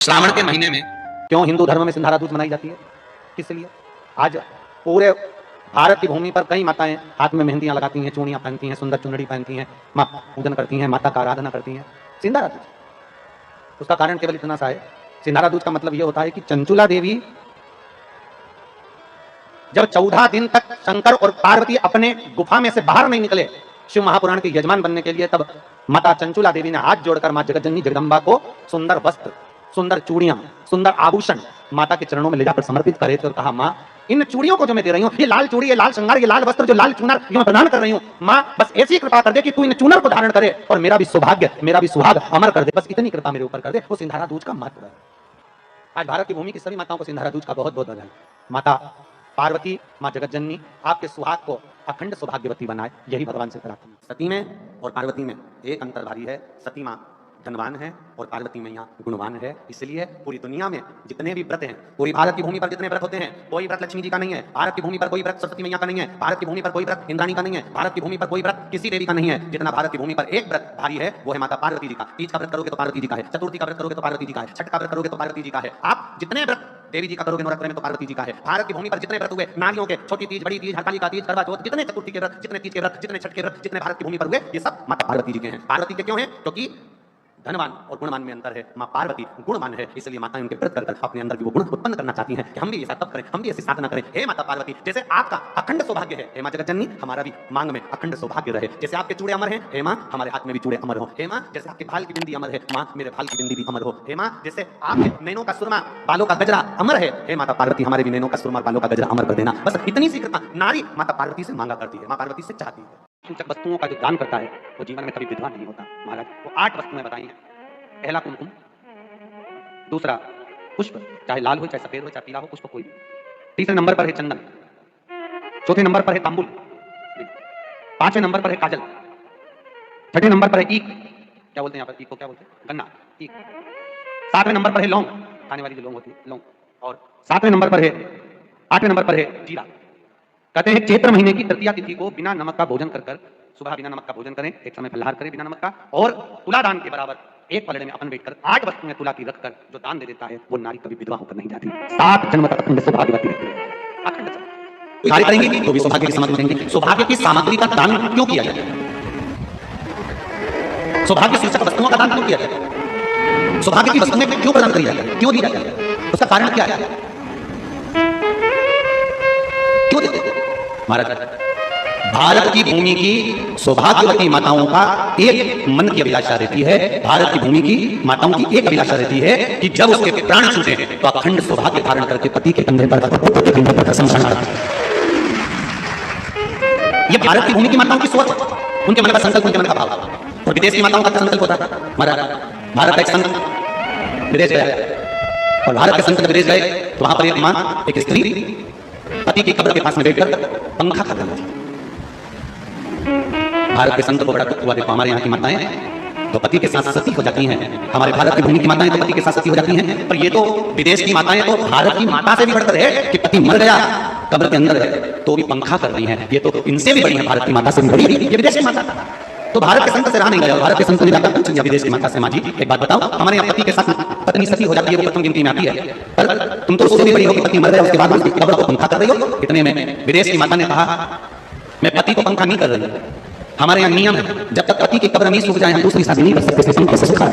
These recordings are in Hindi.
श्रावण के महीने में क्यों हिंदू धर्म में सिंधारा दूज मनाई जाती है? किस लिए? आज पूरे भारत की भूमि पर कई माताएं हाथ में मेहंदियां लगाती हैं, चूड़ियां पहनती हैं, सुंदर चुनरी पहनती हैं, माँ पूजन करती हैं, माता का आराधना करती हैं। सिंधारा दूज उसका कारण केवल इतना सा है, सिंधारा दूज का मतलब यह होता है कि चंचुला देवी जब 14 दिन तक शंकर और पार्वती अपने गुफा में से बाहर नहीं निकले शिव महापुराण के यजमान बनने के लिए, तब माता चंचुला देवी ने हाथ जोड़कर मां जगतजननी जगदम्बा को सुंदर वस्त्र, सुंदर चूड़ियां, सुंदर आभूषण माता के चरणों में ले जाकर समर्पित करे थे और कहा, मां इन चूड़ियों को जो मैं दे रही हूं, ये लाल चूड़ी, ये लाल श्रृंगार, ये लाल वस्त्र, जो लाल चूनर जो मैं प्रदान कर रही हूं, मां बस ऐसी कृपा कर दे कि तू इन चूनर को धारण करे और मेरा भी सौभाग्य, मेरा भी सुहाग अमर कर दे, बस इतनी कृपा मेरे ऊपर कर दे। वो सिंधारा दूज का महत्व है। आज भारत की भूमि की सभी माताओं को सिंधारा दूज का बहुत बहुत बधाई। माता पार्वती, मां जगतजननी आपके सुहाग को अखंड सौभाग्यवती बनाए, यही भगवान से प्रार्थना। सती में और पार्वती में एक अंतर भारी है। सती मां धनवान है और पार्वती मैया गुणवान है। इसलिए पूरी दुनिया में जितने भी व्रत हैं, पूरी भारत की भूमि पर जितने व्रत होते हैं, कोई व्रत लक्ष्मी जी का नहीं है, भारत की भूमि पर कोई व्रत सरस्वती मैया का नहीं है, भारत की भूमि पर कोई व्रत इंद्राणी का नहीं है, भारत की भूमि पर कोई व्रत किसी देवी का नहीं है। जितना भारत की भूमि पर एक व्रत भारी है वो है माता पार्वती जी का। तीज का व्रत करोगे तो पार्वती जी का है, चतुर्थी का व्रत करोगे तो पार्वती जी का है, छठ का व्रत करोगे तो पार्वती जी का है। आप जितने व्रत देवी जी का करोगे नवरात्र में तो पार्वती जी का है। भारत की भूमि पर जितने व्रत हुए नारियों के, छोटी तीज, बड़ी तीज, हरतालिका तीज, करवा चौथ, जितने चतुर्थी के व्रत, जितने तीज के व्रत, जितने छठ के व्रत, जितने भारत की भूमि पर हुए, ये सब माता पार्वती जी के हैं। पार्वती के क्यों हैं? क्योंकि धनवान और गुणवान में अंतर है। मां पार्वती गुणवान है, इसलिए माताएं उनके व्रत कर अपने अंदर की वो गुण उत्पन्न करना चाहती हैं कि हम भी ऐसा तप करें, हम भी ऐसी साधना करें। हे माता पार्वती, जैसे आपका अखंड सौभाग्य है, हे मां जगतजननी, हमारा भी मांग में अखंड सौभाग्य रहे। जैसे आपके चूड़े अमर हैं, हे मां, हमारे हाथ में भी चूड़े अमर हो। हे मां, जैसे आपके भाल की बिंदी अमर है, मां मेरे भाल की बिंदी भी अमर हो। हे मां, जैसे आपके नैनों का सुरमा, बालों का गजरा अमर है, हे माता पार्वती, हमारे भी नैनों का सुरमा, बालों का गजरा अमर कर देना। बस इतनी सी कृपा नारी माता पार्वती से मांगा करती है, मां पार्वती से चाहती है। वस्तुओं का जो दान करता है वो जीवन में कभी विधवा नहीं होता। महाराज वो 8 वस्तुएं बताई हैं। पहला कुमकुम, दूसरा पुष्प, चाहे लाल हो, चाहे सफेद हो, चाहे पीला हो, पुष्प कोई भी। तीसरे नंबर पर है चंदन, चौथे नंबर पर है तांबुल, पांचवें नंबर पर है काजल, छठे नंबर पर है ईख, क्या बोलते हैं यहाँ पर ईख को, क्या बोलते हैं? गन्ना, ईख। सातवें नंबर पर है लौंग, खाने वाली जो लौंग होती है, लौंग। और आठवें नंबर पर है जीरा। कहते हैं चैत्र महीने की तृतीया तिथि को बिना नमक का भोजन कर सुबह बिना नमक का भोजन करें, एक समय फलाहार करें बिना नमक का, और तुला दान के बराबर एक पलड़े में अपन बैठकर 8 वस्तुएं तुला की रखकर जो दान दे देता है वो नारी कभी विधवा होकर नहीं जाती। 7 जन्म तक अखंड सौभाग्यवती रहती है। अखंड कार्य करेंगे तो भी सौभाग्य की सामग्री देंगे। सौभाग्य की सामग्री का दान क्यों किया जाता है? सौभाग्य सूचक वस्तुओं का दान क्यों किया जाता है? सौभाग्य की वस्तुएं क्यों प्रदान करी जाती है, क्यों दी जाती है? उसका कारण क्या है? क्यों देते हैं? महाराज, भारत की भूमि की सौभाग्यवती माताओं का एक मन की अभिलाषा रहती है, भारत की भूमि की माताओं की एक अभिलाषा रहती है कि जब उसके प्राण छूटे तो अखंड सौभाग्य धारण करके पति के कंधे पर समर्पण करती है। ये भारत की भूमि की माताओं की सोच, उनके मन का संकल्प, उनके मन का भाव। और विदेश की माताओं का संकल्प होता है। महाराज, भारत का एक संत विदेश गया और भारत के संत विदेश गए तो वहां पर एक मां, एक स्त्री पति की कब्र के पास में बैठकर पंखा कर रही थी। भारत के संत को बड़ा दुख हुआ, देखो हमारे यहाँ की माताएं तो पति के साथ सती हो जाती हैं, हमारे भारत की भूमि की माताएं तो पति के साथ सती हो जाती हैं, पर ये तो विदेश की माताएं तो भारत की माता से भी बढ़कर है कि पति मर गया, कब्र के अंदर है तो भी पंखा कर रही हैं। ये तो इनसे भी बड़ी है, भारत की माता से भी बड़ी, ये विदेश की माता। तो भारत के संत से रहा नहीं गया, भारत के संत ने जाकर पूछा विदेश की माता से, माँ जी एक बात बताओ, हमारे यहाँ पति के साथ पत्नी सती हो जाती है, वो प्रथम गिनती में आती है, पर तुम तो उससे भी बड़ी हो कि पति मर गया उसके बाद उसकी कब्र को पंखा कर रही हो। इतने में विदेश की माता ने कहा, मैं पति को पंखा नहीं कर रही, हमारे यहाँ नियम है जब तक पति की कब्र नहीं सूख जाए हम दूसरी शादी नहीं कर सकते, पंखे से सुखा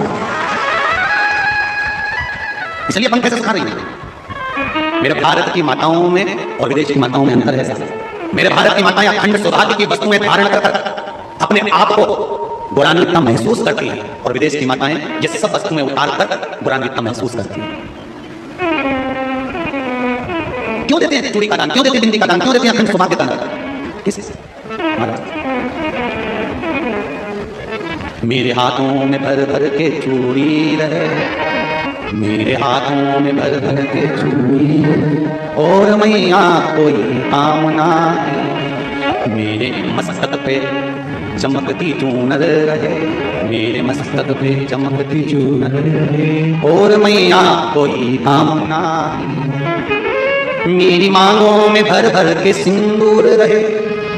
इसलिए पंखे से सुखा रही है। मेरे भारत की माताओं में और विदेश की माताओं में अंतर है। मेरे भारत की माताएं अखंड सौभाग्य की वस्तुएं धारण कर अपने आप को गौरवान्वित महसूस करती हैं और विदेश की माताएं ये सब वस्तुएं उतार कर गौरवान्वित महसूस करती हैं। क्यों देते हैं चूड़ी का दान, क्यों देते हैं बिंदी का दान, क्यों देते हैं अखंड सौभाग्य का दान? किस मेरे हाथों में भर भर के चूड़ी रहे, मेरे हाथों में भर भर के चूड़ी और मैया कोई कामना, मेरे मस्तक पे चमकती चूनर रहे, मेरे मस्तक पे चमकती चूनर रहे और मैया कोई कामना, मेरी मांगों में भर भर के सिंदूर रहे,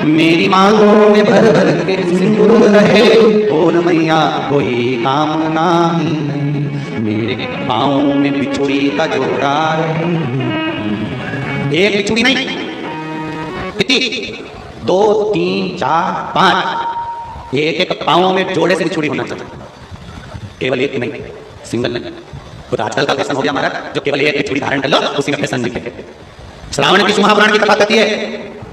मेरी मांगों में भर भर के सिंदूर रहे और मैया कोई कामना नहीं, मेरे पाँव में बिछुड़ी का जोड़ा है। एक बिछुड़ी नहीं, कितनी? 2 3 4 5, एक एक पाँव में जोड़े से बिछुड़ी होना चाहिए, केवल एक नहीं, सिंगल नहीं। तो आजकल का फैशन हो गया हमारा, जो केवल एक बिछुड़ी धारण कर लो उसी में फैशन दिखे। श्रावण की महापुराण की कथा कहती है,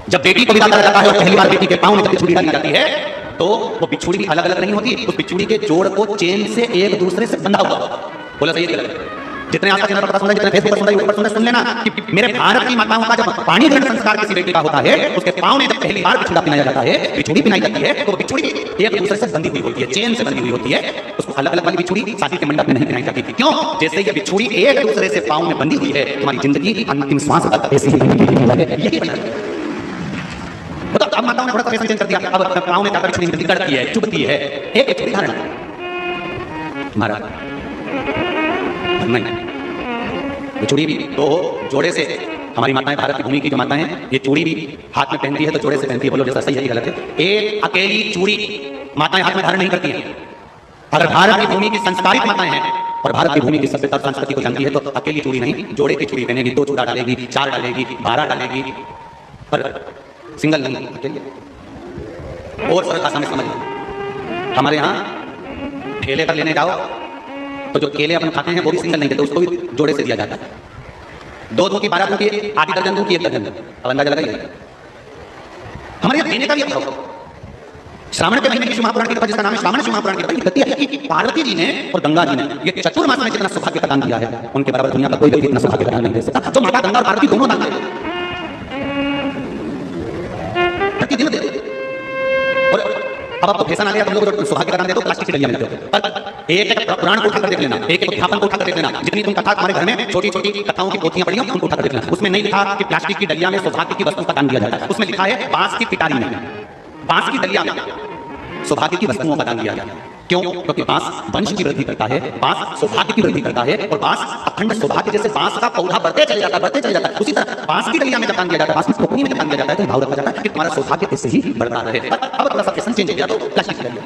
जब बेटी को विदा करा जाता है और पहली बार बेटी के पाँव में जब बिछुड़ी डाली जाती है, तो वो बिछुड़ी भी अलग अलग नहीं होती, उस बिछुड़ी के जोड़ को चेन से एक दूसरे से बंधा हुआ। बोला सही है? जितने आसपास चैनल पर पता सुन रहे, जितने फेसबुक पर सुन रहे, ऊपर सुन रहे, सुन लेना कि मेरे भारत की माताओं का जब पानी ग्रहण संस्कार किसी बेटी का होता है, उसके पाँव में जब पहली बार बिछुड़ा पिनाया जाता है, बिछुड़ी पिनाई जाती है, तो बिछुड़ी एक दूसरे से बंधी हुई होती है, चेन से बंधी हुई होती है। उसको अलग अलग वाली बिछुड़ी शादी के मंडप में नहीं पिनाई जाती। क्यों? जैसे ये बिछुड़ी एक दूसरे से पाँव में बंधी हुई है, तुम्हारी जिंदगी अंतिम श्वास तक ऐसी ही यही बना है। मतलब अब माताओं ने थोड़ा सा फैशन चेंज कर दिया, अब पाँव में जाकर बिछुड़ी गड़ती है, चुभती है, एक बिछुड़ी धारण हमारा नहीं। चूड़ी भी तो जोड़े से, हमारी माताएं, भारत की भूमि की जो माताएं हैं, ये चूड़ी भी हाथ में पहनती है तो जोड़े से पहनती है। बोलो जैसा सही है कि गलत है? एक अकेली चूड़ी माताएं हाथ में धारण नहीं करती हैं। अगर भारत की भूमि की संस्कारित माताएं हैं और भारत की भूमि की सभ्यता और संस्कृति को जानती है तो अकेली चूड़ी नहीं, जोड़े की चूड़ी पहनेगी। 2 चूड़ा डालेगी, 4 डालेगी, 12 डालेगी, पर सिंगल नहीं, अकेली। और फर्क आसानी समझ लो, हमारे यहाँ ठेले पर लेने जाओ तो जो केले अपन खाते हैं वो भी सिंगल नहीं देते, उसको भी जोड़े से दिया जाता है। 2 की 12 की, आधी दर्जन दूं की 1 दर्जन। अब अंदाजा लगाइए, हमारे यहाँ देने का भी अच्छा हो। श्रावण के महीने की महापुराण की कथा, जिसका नाम है श्रावण महापुराण की कथा, कहती है कि पार्वती जी ने और गंगा जी ने ये चतुर्मास में जितना सौभाग्य का दान दिया है, उनके बराबर दुनिया का कोई भी इतना सौभाग्य का दान नहीं दे सकता, जो माता गंगा और पार्वती दोनों दान देते प्रतिदिन देते। और अब आपको फैशन आ गया, तुम लोग जो सौभाग्य का दान देते हो प्लास्टिक की डलिया में देते हो। पर एक एक पुराण को उठाकर देख लेना, एक एक अध्यापन को उठाकर देख लेना, जितनी तुम कथा तुम्हारे घर में छोटी छोटी कथाओं की पोथियां पड़ी हो उनको उठाकर देख लेना। उसमें नहीं लिखा कि प्लास्टिक की डलिया में सौभाग्य की वस्तु का दान दिया जाता है, उसमें लिखा है बांस की पिटारी में, बांस की डलिया में सौभाग्य की वस्तुओं का दान दिया जाता है। क्यों? क्योंकि बांस वंश की वृद्धि करता है, बांस सौभाग्य की वृद्धि करता है, और बांस अखंड सौभाग्य, जैसे बांस का पौधा बढ़ते चले जाता है, बढ़ते चले जाता है, उसी तरह बांस की डलिया में जब दान दिया जाता है, बांस की टोकरी में जब दान दिया जाता है, तो भाव रखा जाता है कि तुम्हारा सौभाग्य इससे ही बढ़ता रहे। अब थोड़ा सा फैशन चेंज हो गया तो प्लास्टिक की डलिया